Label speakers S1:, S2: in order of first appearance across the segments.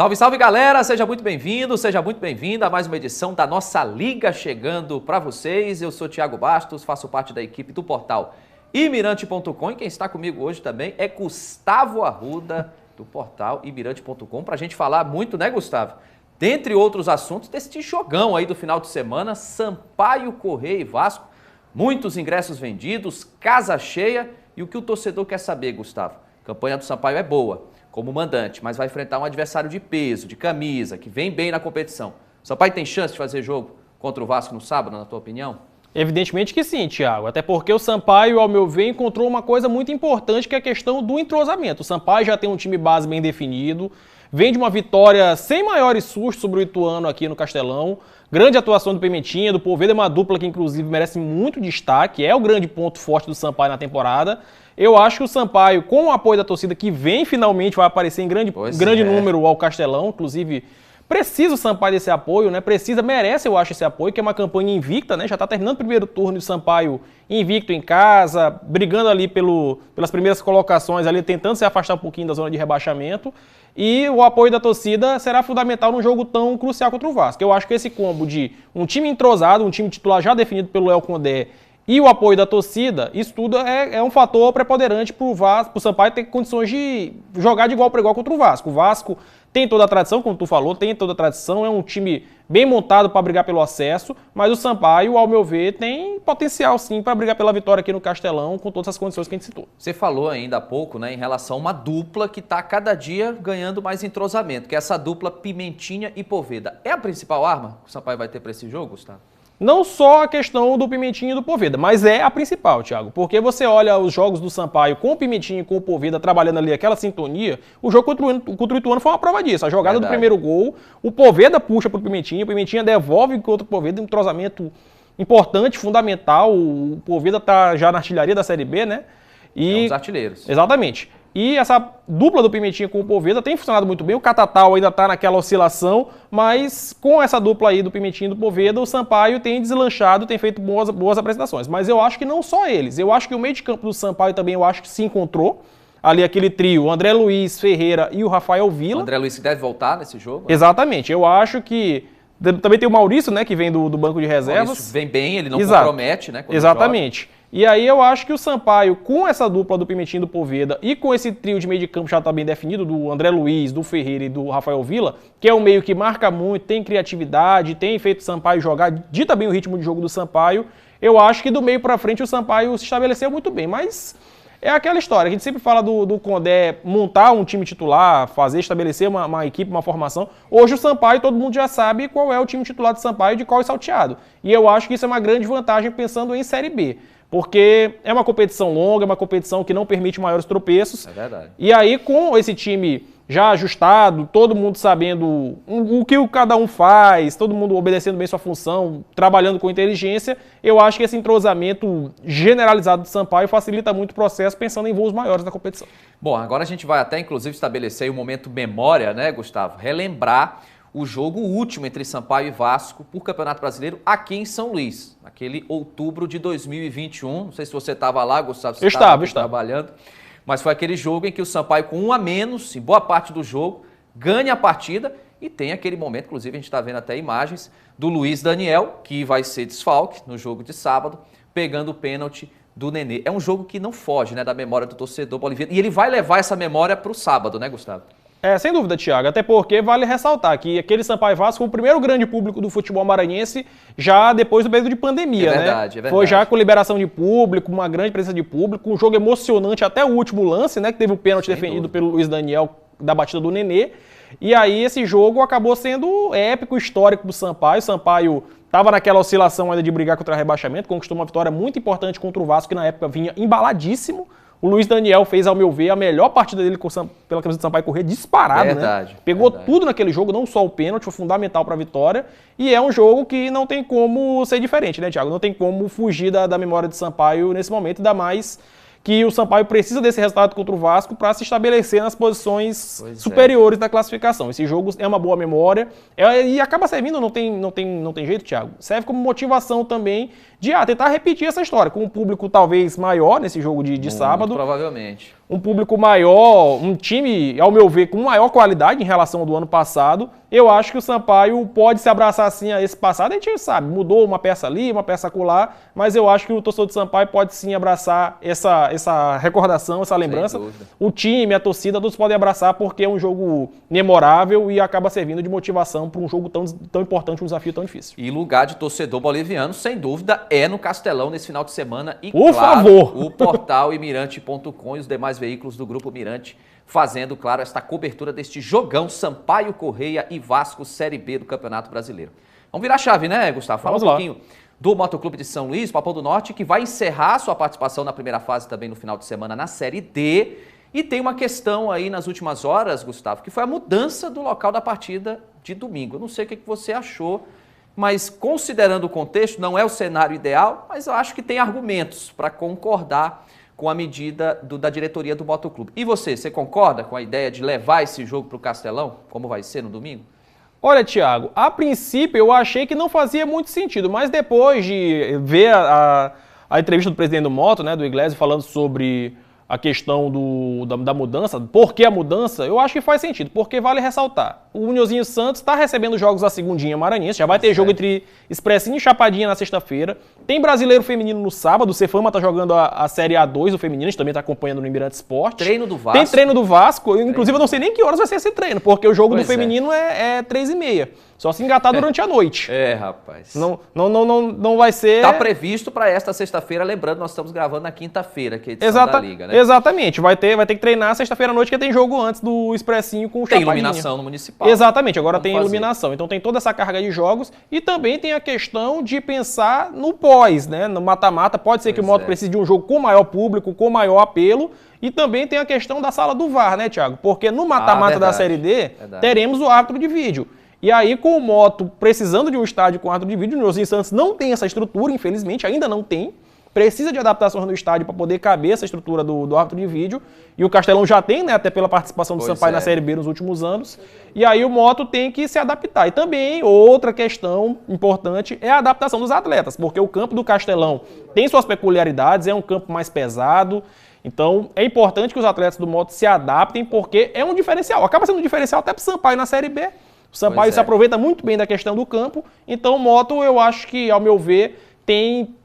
S1: Salve, salve galera, seja muito bem-vindo, seja muito bem-vinda a mais uma edição da nossa Liga chegando para vocês. Eu sou Thiago Bastos, faço parte da equipe do portal Imirante.com e quem está comigo hoje também é Gustavo Arruda, do portal Imirante.com, para a gente falar muito, né, Gustavo? Dentre outros assuntos deste jogão aí do final de semana, Sampaio Corrêa e Vasco, muitos ingressos vendidos, casa cheia e o que o torcedor quer saber, Gustavo? A campanha do Sampaio é boa como mandante, mas vai enfrentar um adversário de peso, de camisa, que vem bem na competição. O Sampaio tem chance de fazer jogo contra o Vasco no sábado, na tua opinião?
S2: Evidentemente que sim, Thiago, até porque o Sampaio, ao meu ver, encontrou uma coisa muito importante, que é a questão do entrosamento. O Sampaio já tem um time base bem definido, vem de uma vitória sem maiores sustos sobre o Ituano aqui no Castelão, grande atuação do Pimentinha, do Poveda, é uma dupla que inclusive merece muito destaque, é o grande ponto forte do Sampaio na temporada. Eu acho que o Sampaio, com o apoio da torcida que vem finalmente, vai aparecer em grande número ao Castelão, inclusive precisa o Sampaio desse apoio, né? Merece, eu acho, esse apoio, que é uma campanha invicta, né? Já está terminando o primeiro turno de Sampaio invicto em casa, brigando ali pelas primeiras colocações, ali tentando se afastar um pouquinho da zona de rebaixamento. E o apoio da torcida será fundamental num jogo tão crucial contra o Vasco. Eu acho que esse combo de um time entrosado, um time titular já definido pelo Léo Condé, e o apoio da torcida, isso tudo é um fator preponderante para o Sampaio ter condições de jogar de igual para igual contra o Vasco. O Vasco tem toda a tradição, como tu falou, tem toda a tradição, é um time bem montado para brigar pelo acesso, mas o Sampaio, ao meu ver, tem potencial sim para brigar pela vitória aqui no Castelão, com todas as condições que a gente citou.
S1: Você falou ainda há pouco, né, em relação a uma dupla que está cada dia ganhando mais entrosamento, que é essa dupla Pimentinha e Poveda. É a principal arma que o Sampaio vai ter para esse jogo, Gustavo?
S2: Não só a questão do Pimentinha e do Poveda, mas é a principal, Thiago. Porque você olha os jogos do Sampaio com o Pimentinha e com o Poveda trabalhando ali aquela sintonia, o jogo contra o Ituano foi uma prova disso. A jogada do primeiro gol, o Poveda puxa pro Pimentinha, o Pimentinha devolve contra o Poveda, um entrosamento importante, fundamental. O Poveda tá já na artilharia da Série B, né?
S1: É um dos artilheiros.
S2: Exatamente. E essa dupla do Pimentinha com o Poveda tem funcionado muito bem. O Catatal ainda está naquela oscilação, mas com essa dupla aí do Pimentinha e do Poveda, o Sampaio tem deslanchado, tem feito boas apresentações. Mas eu acho que não só eles. Eu acho que o meio de campo do Sampaio também eu acho que se encontrou. Ali aquele trio, o André Luiz, Ferreira e o Rafael Villa.
S1: O André Luiz que deve voltar nesse jogo.
S2: Exatamente. Eu acho que... Também tem o Maurício, né, que vem do banco de reservas. O
S1: Maurício vem bem, ele não compromete, né?
S2: Exatamente. Joga. E aí eu acho que o Sampaio, com essa dupla do Pimentinha e do Poveda e com esse trio de meio de campo já está bem definido, do André Luiz, do Ferreira e do Rafael Villa, que é um meio que marca muito, tem criatividade, tem feito o Sampaio jogar, dita bem o ritmo de jogo do Sampaio, eu acho que do meio para frente o Sampaio se estabeleceu muito bem, mas é aquela história, a gente sempre fala do Condé montar um time titular, estabelecer uma equipe, uma formação. Hoje o Sampaio, todo mundo já sabe qual é o time titular do Sampaio, de qual é salteado. E eu acho que isso é uma grande vantagem pensando em Série B. Porque é uma competição longa, é uma competição que não permite maiores tropeços.
S1: É verdade.
S2: E aí, com esse time já ajustado, todo mundo sabendo o que cada um faz, todo mundo obedecendo bem sua função, trabalhando com inteligência, eu acho que esse entrosamento generalizado do Sampaio facilita muito o processo, pensando em voos maiores da competição.
S1: Bom, agora a gente vai até, inclusive, estabelecer o momento memória, né, Gustavo? Relembrar o jogo último entre Sampaio e Vasco por Campeonato Brasileiro aqui em São Luís, naquele outubro de 2021. Não sei se você estava lá, Gustavo, você estava trabalhando, mas foi aquele jogo em que o Sampaio, com 1 a menos, em boa parte do jogo, ganha a partida e tem aquele momento, inclusive a gente está vendo até imagens, do Luiz Daniel, que vai ser desfalque no jogo de sábado, pegando o pênalti do Nenê. É um jogo que não foge, né, da memória do torcedor boliviano e ele vai levar essa memória para o sábado, né, Gustavo?
S2: Sem dúvida, Thiago, até porque vale ressaltar que aquele Sampaio Vasco foi o primeiro grande público do futebol maranhense já depois do período de pandemia,
S1: né? É verdade.
S2: Foi já com liberação de público, uma grande presença de público, um jogo emocionante até o último lance, né, que teve o pênalti defendido pelo Luiz Daniel da batida do Nenê. E aí esse jogo acabou sendo épico, histórico do Sampaio. O Sampaio estava naquela oscilação ainda de brigar contra o rebaixamento, conquistou uma vitória muito importante contra o Vasco, que na época vinha embaladíssimo. O Luiz Daniel fez, ao meu ver, a melhor partida dele pela camisa do Sampaio Corrêa, disparado,
S1: verdade,
S2: né? Pegou
S1: verdade.
S2: tudo naquele jogo, não só o pênalti, foi fundamental para a vitória. E é um jogo que não tem como ser diferente, né, Thiago? Não tem como fugir da memória de Sampaio nesse momento, ainda mais que o Sampaio precisa desse resultado contra o Vasco para se estabelecer nas posições superiores da classificação. Esse jogo é uma boa memória e acaba servindo, não tem jeito, Thiago. Serve como motivação também de tentar repetir essa história, com um público talvez maior nesse jogo de sábado.
S1: Provavelmente.
S2: um público maior, um time, ao meu ver, com maior qualidade em relação ao do ano passado. Eu acho que o Sampaio pode se abraçar assim a esse passado. A gente sabe, mudou uma peça ali, uma peça acolá, mas eu acho que o torcedor do Sampaio pode sim abraçar essa recordação, essa lembrança. O time, a torcida, todos podem abraçar porque é um jogo memorável e acaba servindo de motivação para um jogo tão importante, um desafio tão difícil.
S1: E lugar de torcedor boliviano, sem dúvida, é no Castelão nesse final de semana. E,
S2: por
S1: claro,
S2: favor,
S1: o portal Mirante.com e os demais veículos do Grupo Mirante fazendo, claro, esta cobertura deste jogão Sampaio Corrêa e Vasco Série B do Campeonato Brasileiro. Vamos virar a chave, né, Gustavo? Fala um pouquinho do Motoclube de São Luís, Papão do Norte, que vai encerrar sua participação na primeira fase também no final de semana na Série D. E tem uma questão aí nas últimas horas, Gustavo, que foi a mudança do local da partida de domingo. Eu não sei o que você achou, mas considerando o contexto, não é o cenário ideal, mas eu acho que tem argumentos para concordar com a medida da diretoria do Motoclube. E você concorda com a ideia de levar esse jogo para o Castelão, como vai ser no domingo?
S2: Olha, Thiago, a princípio eu achei que não fazia muito sentido, mas depois de ver a entrevista do presidente do Moto, né, do Iglesias, falando sobre a questão da mudança, por que a mudança, eu acho que faz sentido, porque vale ressaltar, o Uniozinho Santos está recebendo jogos da segundinha maranhense, já vai ter jogo entre Expressinho e Chapadinha na sexta-feira, tem Brasileiro Feminino no sábado, o Cefama está jogando a Série A2 do feminino, a gente também está acompanhando no Mirante Esporte.
S1: Treino do Vasco.
S2: Tem treino do Vasco, inclusive eu não sei nem que horas vai ser esse treino, porque o jogo do feminino é 3h30. Só se engatar durante a noite.
S1: Rapaz.
S2: Não vai ser...
S1: Está previsto para esta sexta-feira, lembrando, nós estamos gravando na quinta-feira, que é a edição da Liga, né?
S2: Exatamente. Vai ter que treinar sexta-feira à noite, que tem jogo antes do Expressinho com o Chapadinha.
S1: Tem iluminação no Municipal.
S2: Exatamente, agora tem iluminação. Então tem toda essa carga de jogos e também tem a questão de pensar no pós, né? No mata-mata. Pode ser que o Moto precise de um jogo com maior público, com maior apelo. E também tem a questão da sala do VAR, né, Thiago? Porque no mata-mata da Série D, teremos o árbitro de vídeo. E aí, com o Moto precisando de um estádio com árbitro de vídeo, o Uniozinho Santos não tem essa estrutura, infelizmente, ainda não tem. Precisa de adaptações no estádio para poder caber essa estrutura do árbitro de vídeo. E o Castelão já tem, né, até pela participação do Sampaio na Série B nos últimos anos. E aí o Moto tem que se adaptar. E também, outra questão importante é a adaptação dos atletas, porque o campo do Castelão tem suas peculiaridades, é um campo mais pesado. Então, é importante que os atletas do Moto se adaptem, porque é um diferencial. Acaba sendo um diferencial até para o Sampaio na Série B. O Sampaio se aproveita muito bem da questão do campo. Então, o Moto, eu acho que, ao meu ver, tem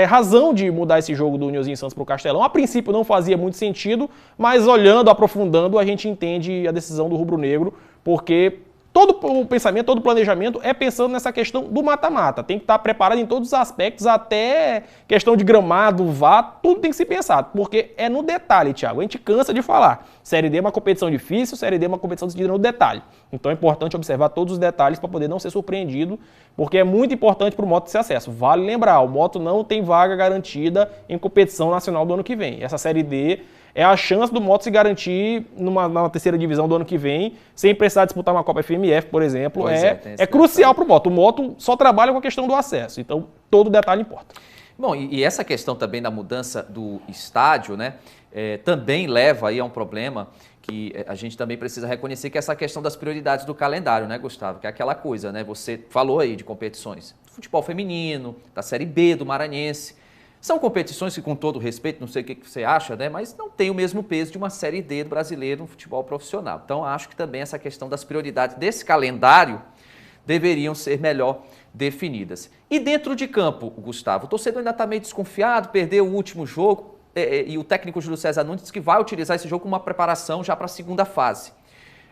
S2: razão de mudar esse jogo do Uniozinho Santos para o Castelão. A princípio não fazia muito sentido, mas olhando, aprofundando, a gente entende a decisão do rubro-negro, porque todo o pensamento, todo o planejamento é pensando nessa questão do mata-mata. Tem que estar preparado em todos os aspectos, até questão de gramado, VAR, tudo tem que ser pensado, porque é no detalhe, Thiago. A gente cansa de falar. Série D é uma competição difícil, Série D é uma competição decidida no detalhe. Então é importante observar todos os detalhes para poder não ser surpreendido, porque é muito importante para o Moto ter acesso. Vale lembrar, o Moto não tem vaga garantida em competição nacional do ano que vem. Essa Série D é a chance do Moto se garantir numa terceira divisão do ano que vem, sem precisar disputar uma Copa FMF, por exemplo. É crucial para o Moto. O Moto só trabalha com a questão do acesso. Então, todo detalhe importa.
S1: Bom, e essa questão também da mudança do estádio, né, também leva aí a um problema que a gente também precisa reconhecer, que é essa questão das prioridades do calendário, né, Gustavo? Que é aquela coisa, né? Você falou aí de competições do futebol feminino, da Série B, do Maranhense. São competições que, com todo respeito, não sei o que você acha, né, mas não tem o mesmo peso de uma Série D do brasileiro no futebol profissional. Então, acho que também essa questão das prioridades desse calendário deveriam ser melhor definidas. E dentro de campo, Gustavo, o torcedor ainda está meio desconfiado, perdeu o último jogo, e o técnico Júlio César Nunes disse que vai utilizar esse jogo como uma preparação já para a segunda fase.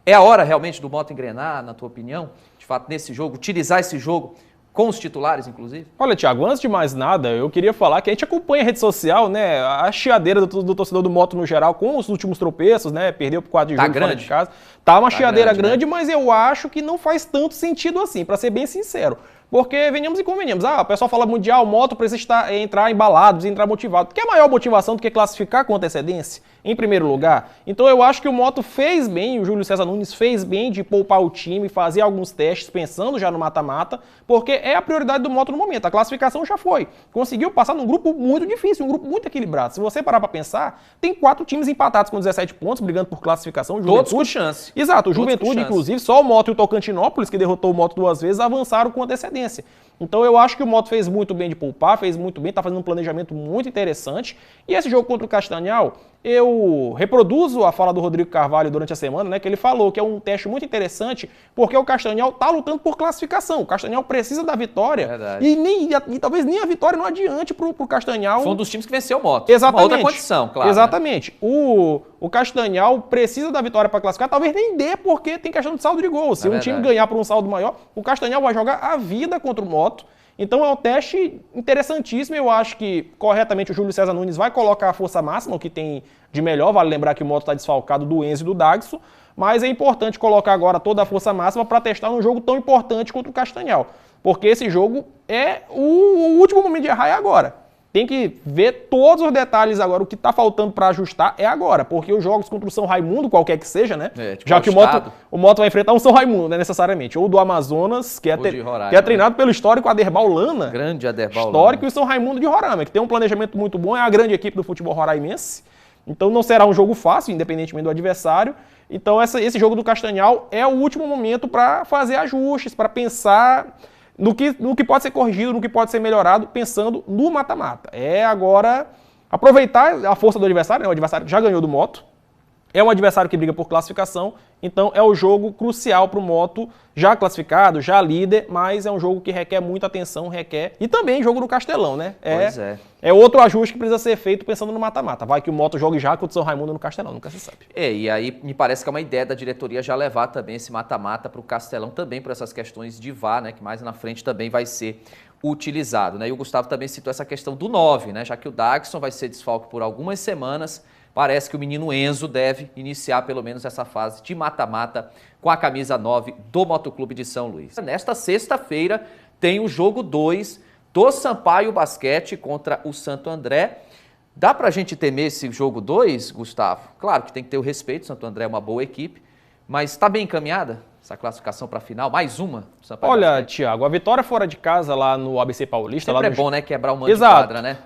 S1: É a hora realmente do Moto engrenar, na tua opinião, de fato, nesse jogo, utilizar esse jogo com os titulares, inclusive?
S2: Olha, Thiago, antes de mais nada, eu queria falar que a gente acompanha a rede social, né, a chiadeira do torcedor do Moto no geral, com os últimos tropeços, né, perdeu por 4 de julho fora de casa. Tá uma chiadeira grande, né? Mas eu acho que não faz tanto sentido assim, para ser bem sincero. Porque venhamos e convenhamos. O pessoal fala mundial, o Moto precisa entrar embalado, precisa entrar motivado. Quer maior motivação do que classificar com antecedência, em primeiro lugar? Então eu acho que o Moto fez bem, o Júlio César Nunes fez bem de poupar o time, fazer alguns testes, pensando já no mata-mata, porque é a prioridade do Moto no momento. A classificação já foi. Conseguiu passar num grupo muito difícil, um grupo muito equilibrado. Se você parar para pensar, tem 4 times empatados com 17 pontos, brigando por classificação.
S1: Todos com chance.
S2: Exato, o Juventude, inclusive, só o Moto e o Tocantinópolis, que derrotou o Moto 2 vezes, avançaram com antecedência. Então eu acho que o Moto fez muito bem de poupar, fez muito bem, está fazendo um planejamento muito interessante. E esse jogo contra o Castanhal, eu reproduzo a fala do Rodrigo Carvalho durante a semana, né, que ele falou que é um teste muito interessante, porque o Castanhal está lutando por classificação. O Castanhal precisa da vitória e talvez nem a vitória não adiante para o Castanhal.
S1: Foi um dos times que venceu o Moto.
S2: Exatamente.
S1: Uma outra condição, claro.
S2: Exatamente. Né? O Castanhal precisa da vitória para classificar, talvez nem dê, porque tem questão de saldo de gol. Se um time ganhar por um saldo maior, o Castanhal vai jogar a vida contra o Moto. Então é um teste interessantíssimo. Eu acho que, corretamente, o Júlio César Nunes vai colocar a força máxima, o que tem de melhor. Vale lembrar que o Moto está desfalcado do Enzo e do Dagson. Mas é importante colocar agora toda a força máxima para testar num jogo tão importante contra o Castanhal. Porque esse jogo é o último momento de errar é agora. Tem que ver todos os detalhes agora. O que está faltando para ajustar é agora. Porque os jogos contra o São Raimundo, qualquer que seja, né? Já que o Moto vai enfrentar um São Raimundo, né, necessariamente. Ou do Amazonas, que é treinado pelo histórico Aderbal Lana.
S1: Grande Aderbal
S2: histórico
S1: Lana.
S2: E o São Raimundo de Roraima, que tem um planejamento muito bom. É a grande equipe do futebol roraimense. Então não será um jogo fácil, independentemente do adversário. Então esse jogo do Castanhal é o último momento para fazer ajustes, para pensar no que pode ser corrigido, no que pode ser melhorado, pensando no mata-mata. É agora aproveitar a força do adversário, né? O adversário já ganhou do Moto, é um adversário que briga por classificação, então é o jogo crucial para o Moto, já classificado, já líder, mas é um jogo que requer muita atenção, e também jogo no Castelão, né?
S1: Pois é.
S2: É outro ajuste que precisa ser feito pensando no mata-mata. Vai que o Moto jogue já contra o São Raimundo no Castelão, nunca se sabe.
S1: E aí me parece que é uma ideia da diretoria já levar também esse mata-mata para o Castelão, também por essas questões de VAR, né? Que mais na frente também vai ser utilizado, né? E o Gustavo também citou essa questão do 9, né? Já que o Dagson vai ser desfalque por algumas semanas, parece que o menino Enzo deve iniciar pelo menos essa fase de mata-mata com a camisa 9 do Motoclube de São Luís. Nesta sexta-feira tem o jogo 2 do Sampaio Basquete contra o Santo André. Dá pra gente temer esse jogo 2, Gustavo? Claro que tem que ter o respeito, o Santo André é uma boa equipe, mas está bem encaminhada essa classificação para a final? Mais uma?
S2: Olha, Thiago, a vitória fora de casa lá no ABC Paulista...
S1: Sempre
S2: lá
S1: é bom, né? Quebrar o mando de quadra, né?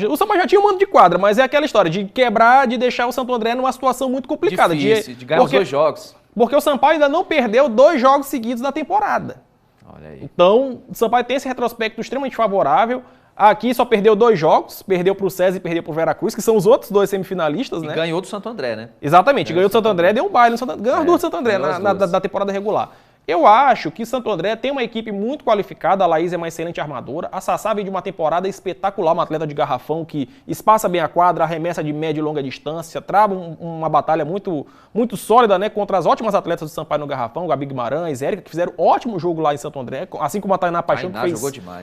S2: O Sampaio já tinha um mando de quadra, mas é aquela história de quebrar, de deixar o Santo André numa situação muito complicada.
S1: Difícil, de ganhar os 2 jogos.
S2: Porque o Sampaio ainda não perdeu 2 jogos seguidos na temporada.
S1: Olha aí.
S2: Então, o Sampaio tem esse retrospecto extremamente favorável. Aqui só perdeu 2 jogos, perdeu para o César e perdeu para o Veracruz, que são os outros 2 semifinalistas, né?
S1: E ganhou do Santo André, né?
S2: Exatamente, ganhou do Santo André, deu um baile no Santo André, ganhou as 2 do Santo André na temporada regular. Eu acho que Santo André tem uma equipe muito qualificada, a Laís é uma excelente armadora, a Sassá vem de uma temporada espetacular, uma atleta de garrafão que espaça bem a quadra, arremessa de média e longa distância, trava uma batalha muito, muito sólida, né, contra as ótimas atletas do Sampaio no garrafão, Gabi Guimarães, Érica, que fizeram ótimo jogo lá em Santo André, assim como a Tainá Paixão,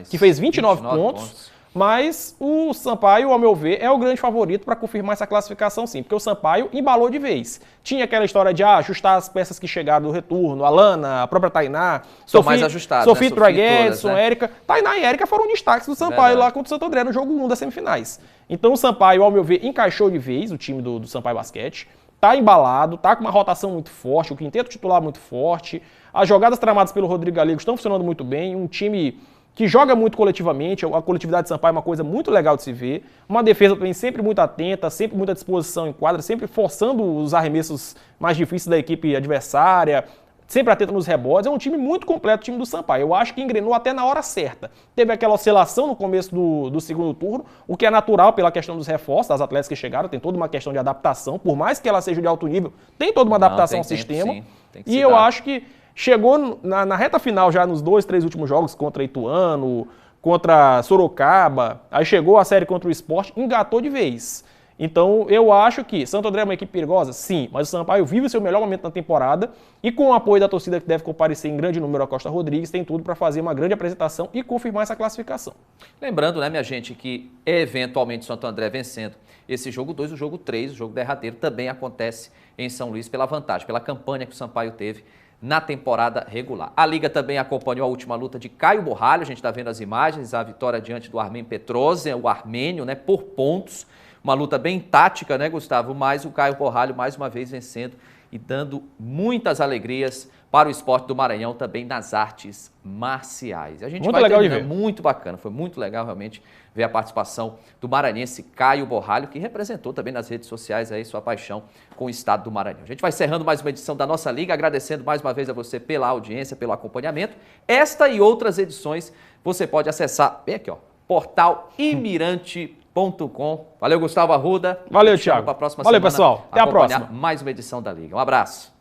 S2: que fez 29 pontos. Mas o Sampaio, ao meu ver, é o grande favorito para confirmar essa classificação, sim. Porque o Sampaio embalou de vez. Tinha aquela história de ajustar as peças que chegaram do retorno. A Lana, a própria Tainá, Sofia Traguedson, Érica. Tainá e Érica foram destaques do Sampaio lá contra o Santo André no jogo 1 das semifinais. Então o Sampaio, ao meu ver, encaixou de vez o time do Sampaio Basquete. Tá embalado, tá com uma rotação muito forte, o quinteto titular muito forte. As jogadas tramadas pelo Rodrigo Galego estão funcionando muito bem. Um time que joga muito coletivamente, a coletividade de Sampaio é uma coisa muito legal de se ver, uma defesa também sempre muito atenta, sempre muita disposição em quadra, sempre forçando os arremessos mais difíceis da equipe adversária, sempre atento nos rebotes, é um time muito completo, o time do Sampaio. Eu acho que engrenou até na hora certa. Teve aquela oscilação no começo do segundo turno, o que é natural pela questão dos reforços, das atletas que chegaram, tem toda uma questão de adaptação, por mais que ela seja de alto nível, tem toda uma adaptação ao sistema, sim. E eu acho que chegou na reta final já nos 2, 3 últimos jogos contra Ituano, contra Sorocaba, aí chegou a série contra o Sport, engatou de vez. Então eu acho que Santo André é uma equipe perigosa? Sim, mas o Sampaio vive o seu melhor momento na temporada e com o apoio da torcida que deve comparecer em grande número a Costa Rodrigues, tem tudo para fazer uma grande apresentação e confirmar essa classificação.
S1: Lembrando, né, minha gente, que eventualmente o Santo André vencendo esse jogo 2, o jogo 3, o jogo derradeiro também acontece em São Luís pela vantagem, pela campanha que o Sampaio teve na temporada regular. A Liga também acompanhou a última luta de Caio Borralho, a gente está vendo as imagens, a vitória diante do Armen Petrosian, o armênio, né, por pontos. uma luta bem tática, né, Gustavo? Mas o Caio Borralho mais uma vez vencendo e dando muitas alegrias para o esporte do Maranhão, também nas artes marciais. A gente
S2: muito
S1: vai
S2: legal de
S1: terminando,
S2: ver.
S1: muito bacana, foi muito legal realmente ver a participação do maranhense Caio Borralho, que representou também nas redes sociais aí sua paixão com o estado do Maranhão. A gente vai encerrando mais uma edição da nossa Liga, agradecendo mais uma vez a você pela audiência, pelo acompanhamento. Esta e outras edições você pode acessar, bem aqui, ó, portalimirante.com. Valeu, Gustavo Arruda.
S2: Valeu, Thiago.
S1: Para a próxima
S2: Valeu,
S1: semana,
S2: pessoal. Até a próxima.
S1: mais uma edição da Liga. Um abraço.